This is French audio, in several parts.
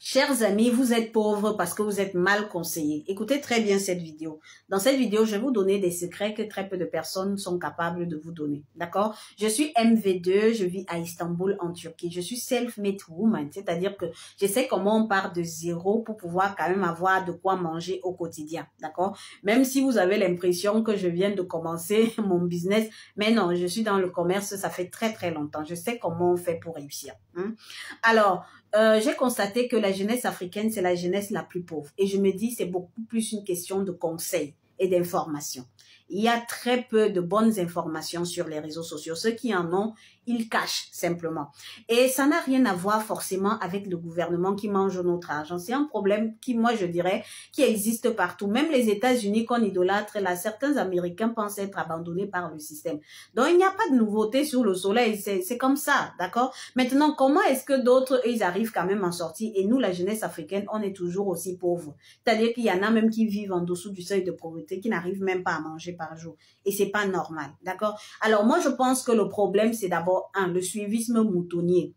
Chers amis, vous êtes pauvres parce que vous êtes mal conseillés. Écoutez très bien cette vidéo. Dans cette vidéo, je vais vous donner des secrets que très peu de personnes sont capables de vous donner. D'accord? Je suis MV2, je vis à Istanbul en Turquie. Je suis self-made woman, c'est-à-dire que je sais comment on part de zéro pour pouvoir quand même avoir de quoi manger au quotidien. D'accord? Même si vous avez l'impression que je viens de commencer mon business, mais non, je suis dans le commerce, ça fait très très longtemps. Je sais comment on fait pour réussir. Alors, j'ai constaté que la jeunesse africaine, c'est la jeunesse la plus pauvre. Et je me dis, c'est beaucoup plus une question de conseils et d'information. Il y a très peu de bonnes informations sur les réseaux sociaux. Ceux qui en ont, ils cachent simplement. Et ça n'a rien à voir forcément avec le gouvernement qui mange notre argent. C'est un problème qui, moi, je dirais, qui existe partout. Même les États-Unis qu'on idolâtre, là, certains Américains pensent être abandonnés par le système. Donc, il n'y a pas de nouveauté sur le soleil. C'est comme ça, d'accord? Maintenant, comment est-ce que d'autres, ils arrivent quand même en sortie? Et nous, la jeunesse africaine, on est toujours aussi pauvres. C'est-à-dire qu'il y en a même qui vivent en dessous du seuil de pauvreté, qui n'arrivent même pas à manger par jour. Et c'est pas normal, d'accord? Alors, moi, je pense que le problème, c'est d'abord, le suivisme moutonnier.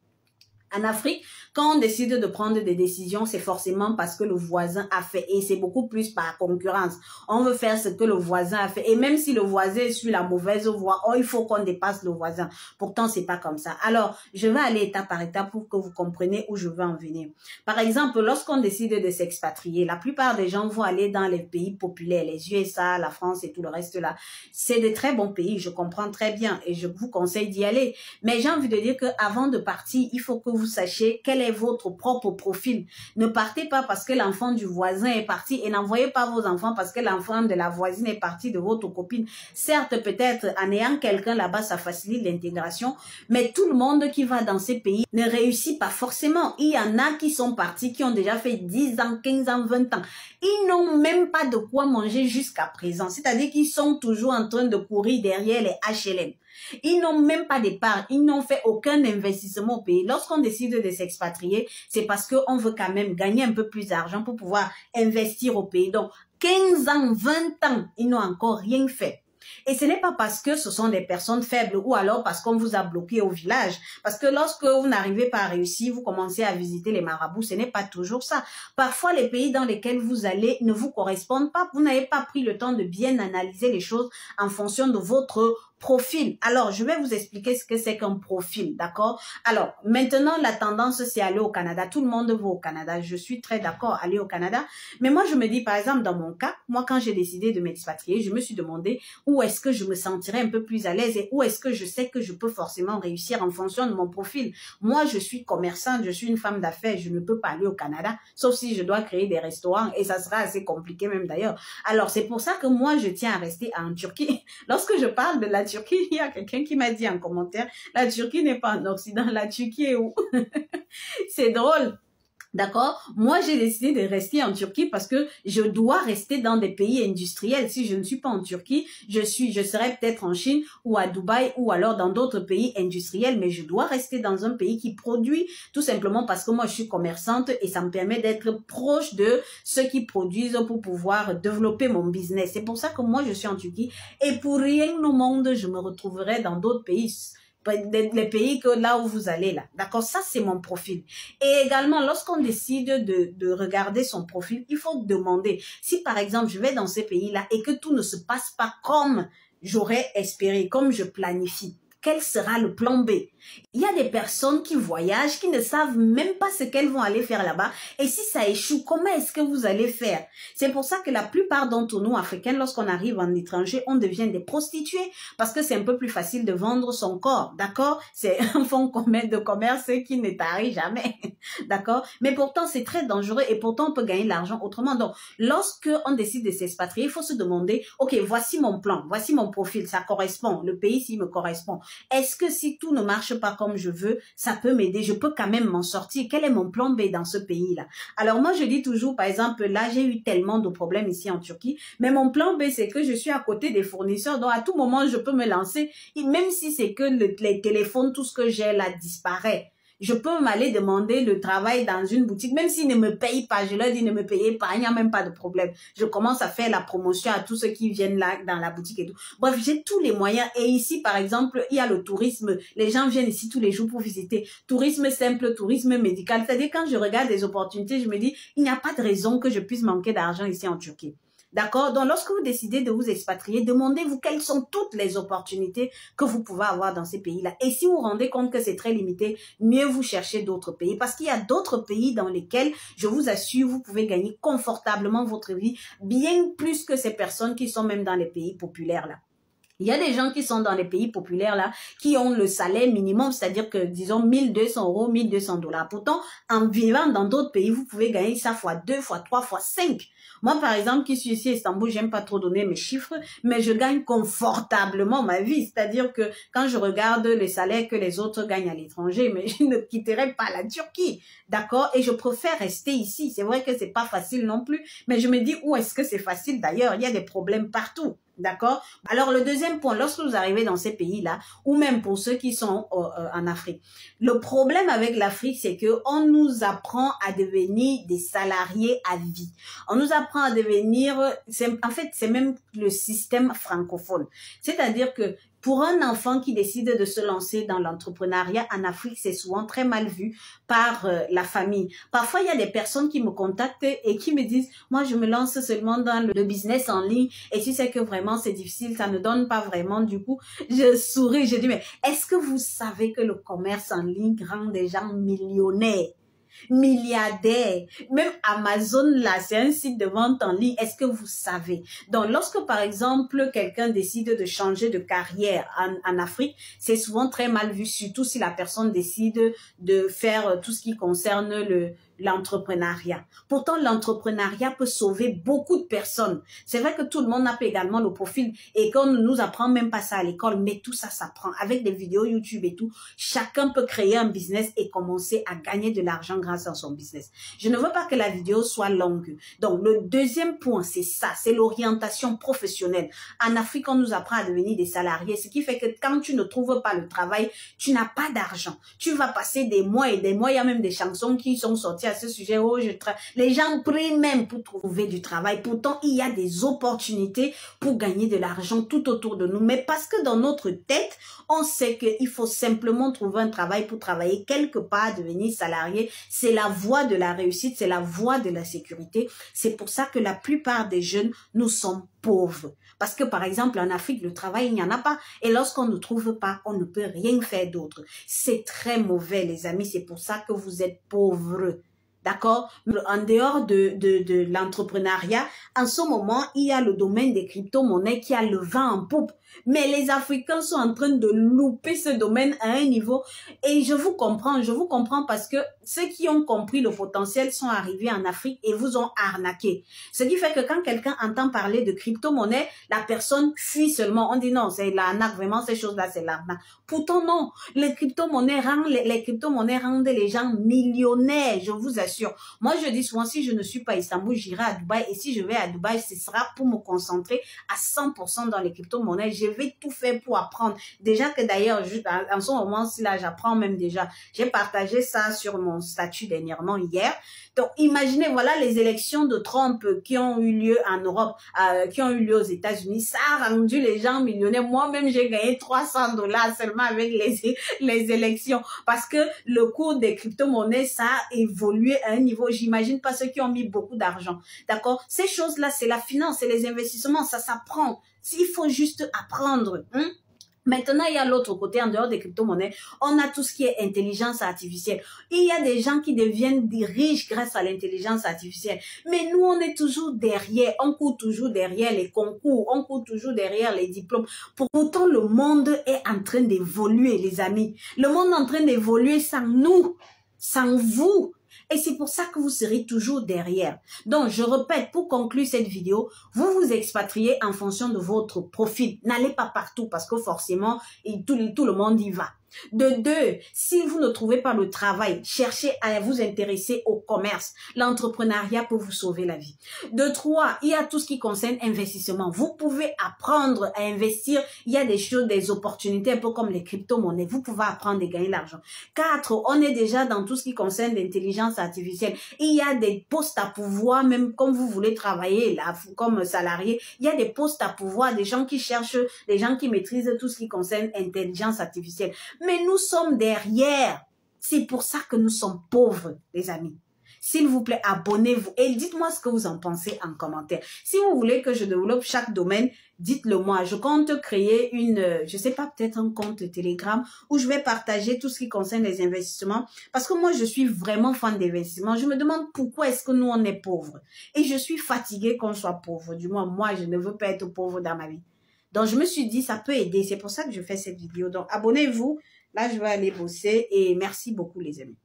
En Afrique, quand on décide de prendre des décisions, c'est forcément parce que le voisin a fait. Et c'est beaucoup plus par concurrence. On veut faire ce que le voisin a fait. Et même si le voisin suit la mauvaise voie, oh, il faut qu'on dépasse le voisin. Pourtant, c'est pas comme ça. Alors, je vais aller étape par étape pour que vous compreniez où je veux en venir. Par exemple, lorsqu'on décide de s'expatrier, la plupart des gens vont aller dans les pays populaires, les USA, la France et tout le reste là. C'est de très bons pays, je comprends très bien et je vous conseille d'y aller. Mais j'ai envie de dire qu'avant de partir, il faut que vous sachiez quel est votre propre profil. Ne partez pas parce que l'enfant du voisin est parti et n'envoyez pas vos enfants parce que l'enfant de la voisine est parti de votre copine. Certes, peut-être en ayant quelqu'un là-bas, ça facilite l'intégration, mais tout le monde qui va dans ces pays ne réussit pas forcément. Il y en a qui sont partis, qui ont déjà fait 10 ans, 15 ans, 20 ans. Ils n'ont même pas de quoi manger jusqu'à présent. C'est-à-dire qu'ils sont toujours en train de courir derrière les HLM. Ils n'ont même pas d'épargne, ils n'ont fait aucun investissement au pays. Lorsqu'on décide de s'expatrier, c'est parce qu'on veut quand même gagner un peu plus d'argent pour pouvoir investir au pays. Donc, 15 ans, 20 ans, ils n'ont encore rien fait. Et ce n'est pas parce que ce sont des personnes faibles ou alors parce qu'on vous a bloqué au village. Parce que lorsque vous n'arrivez pas à réussir, vous commencez à visiter les marabouts, ce n'est pas toujours ça. Parfois, les pays dans lesquels vous allez ne vous correspondent pas. Vous n'avez pas pris le temps de bien analyser les choses en fonction de votre profil. Alors, je vais vous expliquer ce que c'est qu'un profil, d'accord? Alors, maintenant, la tendance, c'est aller au Canada. Tout le monde va au Canada. Je suis très d'accord, aller au Canada. Mais moi, je me dis, par exemple, dans mon cas, moi, quand j'ai décidé de m'expatrier, je me suis demandé où est-ce que je me sentirais un peu plus à l'aise et où est-ce que je sais que je peux forcément réussir en fonction de mon profil. Moi, je suis commerçante, je suis une femme d'affaires, je ne peux pas aller au Canada, sauf si je dois créer des restaurants et ça sera assez compliqué même d'ailleurs. Alors, c'est pour ça que moi, je tiens à rester en Turquie. Lorsque je parle de la Turquie, il y a quelqu'un qui m'a dit en commentaire, la Turquie n'est pas en Occident, la Turquie est où? C'est drôle. D'accord? Moi, j'ai décidé de rester en Turquie parce que je dois rester dans des pays industriels. Si je ne suis pas en Turquie, je serais peut-être en Chine ou à Dubaï ou alors dans d'autres pays industriels, mais je dois rester dans un pays qui produit tout simplement parce que moi, je suis commerçante et ça me permet d'être proche de ceux qui produisent pour pouvoir développer mon business. C'est pour ça que moi, je suis en Turquie et pour rien au monde, je me retrouverai dans d'autres pays. Les pays que là où vous allez là, d'accord, ça c'est mon profil. Et également lorsqu'on décide de regarder son profil, il faut demander si par exemple je vais dans ces pays là et que tout ne se passe pas comme j'aurais espéré, comme je planifie, quel sera le plan B? Il y a des personnes qui voyagent, qui ne savent même pas ce qu'elles vont aller faire là-bas. Et si ça échoue, comment est-ce que vous allez faire? C'est pour ça que la plupart d'entre nous, Africains, lorsqu'on arrive en étranger, on devient des prostituées. Parce que c'est un peu plus facile de vendre son corps, d'accord? C'est un fonds de commerce qui ne tarit jamais, d'accord? Mais pourtant, c'est très dangereux et pourtant, on peut gagner de l'argent autrement. Donc, lorsqu'on décide de s'expatrier, il faut se demander, ok, voici mon plan, voici mon profil, ça correspond, le pays, s'il me correspond. Est-ce que si tout ne marche pas comme je veux, ça peut m'aider, je peux quand même m'en sortir? Quel est mon plan B dans ce pays-là? Alors moi, je dis toujours, par exemple, là, j'ai eu tellement de problèmes ici en Turquie, mais mon plan B, c'est que je suis à côté des fournisseurs, donc à tout moment, je peux me lancer, et même si c'est que les téléphones, tout ce que j'ai là disparaît. je peux m'aller demander le travail dans une boutique, même s'ils ne me payent pas, je leur dis ne me payez pas, il n'y a même pas de problème. Je commence à faire la promotion à tous ceux qui viennent là dans la boutique et tout. Bref, j'ai tous les moyens. Et ici, par exemple, il y a le tourisme. Les gens viennent ici tous les jours pour visiter. Tourisme simple, tourisme médical. C'est-à-dire, quand je regarde des opportunités, je me dis, il n'y a pas de raison que je puisse manquer d'argent ici en Turquie. D'accord? Donc, lorsque vous décidez de vous expatrier, demandez-vous quelles sont toutes les opportunités que vous pouvez avoir dans ces pays-là. Et si vous vous rendez compte que c'est très limité, mieux vous cherchez d'autres pays. Parce qu'il y a d'autres pays dans lesquels, je vous assure, vous pouvez gagner confortablement votre vie, bien plus que ces personnes qui sont même dans les pays populaires là. Il y a des gens qui sont dans les pays populaires là, qui ont le salaire minimum, c'est-à-dire que, disons, 1200 euros, 1200 $. Pourtant, en vivant dans d'autres pays, vous pouvez gagner ça fois 2, fois 3, fois 5. Moi, par exemple, qui suis ici à Istanbul, j'aime pas trop donner mes chiffres, mais je gagne confortablement ma vie. C'est-à-dire que quand je regarde les salaires que les autres gagnent à l'étranger, mais je ne quitterai pas la Turquie. D'accord? Et je préfère rester ici. C'est vrai que c'est pas facile non plus, mais je me dis, où est-ce que c'est facile d'ailleurs? Il y a des problèmes partout. D'accord? Alors, le deuxième point, lorsque vous arrivez dans ces pays-là, ou même pour ceux qui sont en Afrique, le problème avec l'Afrique, c'est que on nous apprend à devenir des salariés à vie. On nous apprend à devenir, en fait, c'est même le système francophone. C'est-à-dire que pour un enfant qui décide de se lancer dans l'entrepreneuriat en Afrique, c'est souvent très mal vu par la famille. Parfois, il y a des personnes qui me contactent et qui me disent, moi, je me lance seulement dans le business en ligne et tu sais que vraiment, c'est difficile, ça ne donne pas vraiment. Du coup, je souris, je dis, mais est-ce que vous savez que le commerce en ligne rend des gens millionnaires? Milliardaires, même Amazon là, c'est un site de vente en ligne. Est-ce que vous savez? Donc, lorsque par exemple quelqu'un décide de changer de carrière en Afrique, c'est souvent très mal vu, surtout si la personne décide de faire tout ce qui concerne l'entrepreneuriat. Pourtant, l'entrepreneuriat peut sauver beaucoup de personnes. C'est vrai que tout le monde n'a pas également le profil et qu'on ne nous apprend même pas ça à l'école, mais tout ça s'apprend. Avec des vidéos YouTube et tout, chacun peut créer un business et commencer à gagner de l'argent grâce à son business. Je ne veux pas que la vidéo soit longue. Donc, le deuxième point, c'est ça, c'est l'orientation professionnelle. En Afrique, on nous apprend à devenir des salariés, ce qui fait que quand tu ne trouves pas le travail, tu n'as pas d'argent. Tu vas passer des mois et des mois. Il y a même des chansons qui sont sorties à ce sujet. Oh, les gens prient même pour trouver du travail. Pourtant, il y a des opportunités pour gagner de l'argent tout autour de nous. Mais parce que dans notre tête, on sait qu'il faut simplement trouver un travail pour travailler quelque part, devenir salarié. C'est la voie de la réussite, c'est la voie de la sécurité. C'est pour ça que la plupart des jeunes, nous sommes pauvres. Parce que, par exemple, en Afrique, le travail, il n'y en a pas. Et lorsqu'on ne trouve pas, on ne peut rien faire d'autre. C'est très mauvais, les amis. C'est pour ça que vous êtes pauvres. D'accord? En dehors de l'entrepreneuriat, en ce moment, il y a le domaine des crypto-monnaies qui a le vent en poupe. Mais les Africains sont en train de louper ce domaine à un niveau. Et je vous comprends parce que ceux qui ont compris le potentiel sont arrivés en Afrique et vous ont arnaqué. Ce qui fait que quand quelqu'un entend parler de crypto-monnaie, la personne fuit seulement. On dit non, c'est l'arnaque, vraiment ces choses-là, c'est l'arnaque. Pourtant non, les crypto-monnaies rendent les gens millionnaires, je vous assure. Moi, je dis souvent, si je ne suis pas à Istanbul, j'irai à Dubaï. Et si je vais à Dubaï, ce sera pour me concentrer à 100% dans les crypto-monnaies. Je vais tout faire pour apprendre. Déjà que d'ailleurs, en ce moment-ci, là, j'apprends même déjà. J'ai partagé ça sur mon statut dernièrement hier. Donc, imaginez, voilà les élections de Trump qui ont eu lieu en Europe, qui ont eu lieu aux États-Unis. Ça a rendu les gens millionnaires. Moi-même, j'ai gagné 300 $ seulement avec les élections. Parce que le cours des crypto-monnaies, ça a évolué à un niveau. J'imagine pas ceux qui ont mis beaucoup d'argent. D'accord? Ces choses-là, c'est la finance, c'est les investissements, ça s'apprend. Il faut juste apprendre. Maintenant, il y a l'autre côté, en dehors des crypto-monnaies, on a tout ce qui est intelligence artificielle. Il y a des gens qui deviennent riches grâce à l'intelligence artificielle. Mais nous, on est toujours derrière, on court toujours derrière les concours, on court toujours derrière les diplômes. Pourtant, le monde est en train d'évoluer, les amis. Le monde est en train d'évoluer sans nous, sans vous. Et c'est pour ça que vous serez toujours derrière. Donc, je répète, pour conclure cette vidéo, vous vous expatriez en fonction de votre profil. N'allez pas partout parce que forcément, tout le monde y va. De 2, si vous ne trouvez pas le travail, cherchez à vous intéresser au commerce. L'entrepreneuriat peut vous sauver la vie. De 3, il y a tout ce qui concerne investissement. Vous pouvez apprendre à investir. Il y a des choses, des opportunités, un peu comme les crypto-monnaies. Vous pouvez apprendre et gagner l'argent. 4, on est déjà dans tout ce qui concerne l'intelligence artificielle. Il y a des postes à pouvoir, même comme vous voulez travailler là, comme salarié. Il y a des postes à pouvoir, des gens qui cherchent, des gens qui maîtrisent tout ce qui concerne l'intelligence artificielle. Mais nous sommes derrière. C'est pour ça que nous sommes pauvres, les amis. S'il vous plaît, abonnez-vous et dites-moi ce que vous en pensez en commentaire. Si vous voulez que je développe chaque domaine, dites-le moi. Je compte créer je sais pas, peut-être un compte Telegram où je vais partager tout ce qui concerne les investissements. Parce que moi, je suis vraiment fan d'investissement. Je me demande pourquoi est-ce que nous, on est pauvres. Et je suis fatiguée qu'on soit pauvre. Du moins, moi, je ne veux pas être pauvre dans ma vie. Donc, je me suis dit, ça peut aider. C'est pour ça que je fais cette vidéo. Donc, abonnez-vous. Là, je vais aller bosser et merci beaucoup, les amis.